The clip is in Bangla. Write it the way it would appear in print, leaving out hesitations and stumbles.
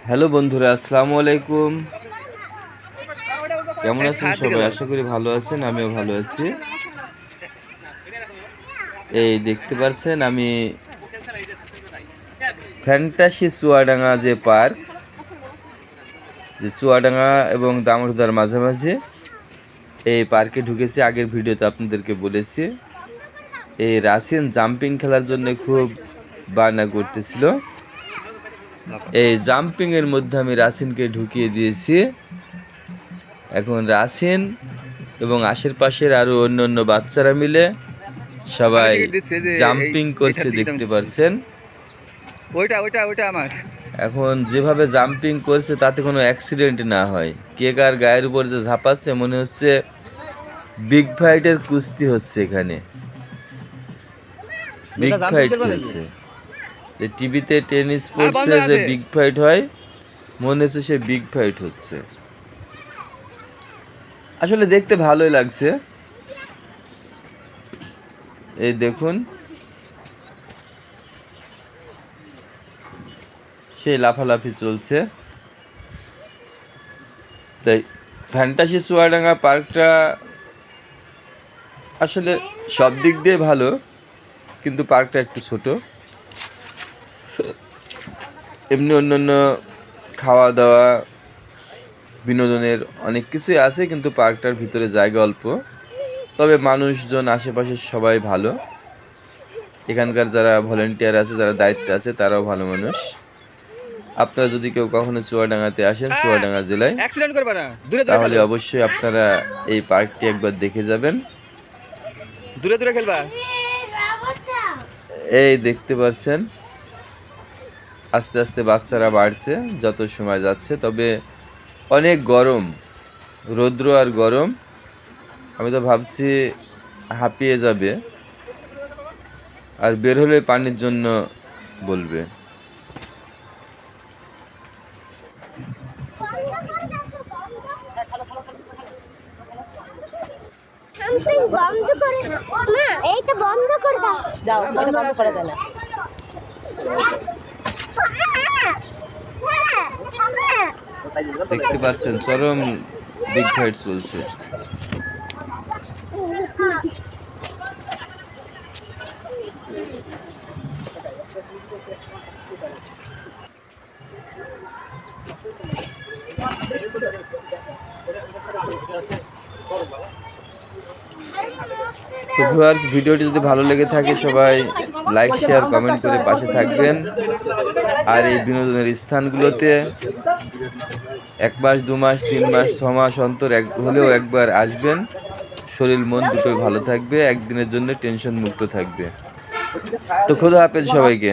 হ্যালো বন্ধুরা, আসসালামু আলাইকুম। কেমন আছেন সবাই? আশা করি ভালো আছেন, আমিও ভালো আছি। এই দেখতে পাচ্ছেন আমি ফ্যান্টাসি চুয়াডাঙ্গা যে পার্ক, যে চুয়াডাঙ্গা এবং দামোদরদার মাঝামাঝি এই পার্কে ঢুকেছি। আগের ভিডিওতে আপনাদেরকে বলেছি এই রাসিন জাম্পিং খেলার জন্য খুব বায়না করতেছিল। এই জাম্পিং এর মধ্যে আমি রাসিনকে ঢুকিয়ে দিয়েছি। এখন রাসিন এবং আশেপাশের আরো অন্য বাচ্চারা মিলে সবাই জাম্পিং করছে, দেখতে পাচ্ছেন। ওইটা আমার। এখন যেভাবে জাম্পিং করছে তাতে কোনো অ্যাক্সিডেন্ট না হয়। কে কার গায়ের উপর যে ঝাঁপাচ্ছে, মনে হচ্ছে বিগ ফাইটের কুস্তি হচ্ছে এখানে, বিগ ফাইট চলছে। যে টিভিতে টেনিস স্পোর্টসে যে বিগ ফাইট হয়, মনে হচ্ছে সে বিগ ফাইট হচ্ছে। আসলে দেখতে ভালোই লাগছে। এই দেখুন, সেই লাফালাফি চলছে। তাই ফ্যান্টাসি চুয়াডাঙ্গা পার্কটা আসলে সব দিক দিয়ে ভালো, কিন্তু পার্কটা একটু ছোট। এমনি অন্যান্য খাওয়া দাওয়া বিনোদনের অনেক কিছুই আছে, কিন্তু পার্কটার ভিতরে জায়গা অল্প। তবে মানুষজন আশেপাশে সবাই ভালো। এখানকার যারা ভলেন্টিয়ার আছে, যারা দায়িত্বে আছে, তারাও ভালো মানুষ। আপনারা যদি কেউ কখনো চুয়াডাঙ্গাতে আসেন, চুয়াডাঙ্গা জেলায়, তাহলে অবশ্যই আপনারা এই পার্কটি একবার দেখে যাবেন। দূরে দূরে খেলবা। এই দেখতে পাচ্ছেন আস্তে আস্তে বাচ্চারা বাড়ছে যত সময় যাচ্ছে। তবে অনেক গরম, রৌদ্র আর গরম। আমি তো ভাবছি হাঁপিয়ে যাবে, আর বের হলে পানির জন্য বলবে। দেখতে পাচ্ছেন চরম বিগ ফাইট চলছে। তো ভিউয়ার্স, ভিডিওটি যদি ভালো লেগে থাকে সবাই লাইক শেয়ার কমেন্ট করে পাশে থাকবেন। আর এই বিনোদনের স্থানগুলোতে 1 মাস 2 মাস 3 মাস 6 মাস অন্তর হলেও একবার আসবেন। শরীর মন দুটোই ভালো থাকবে, একদিনের জন্য টেনশন মুক্ত থাকবে। তো খোদা হাফেজ সবাইকে।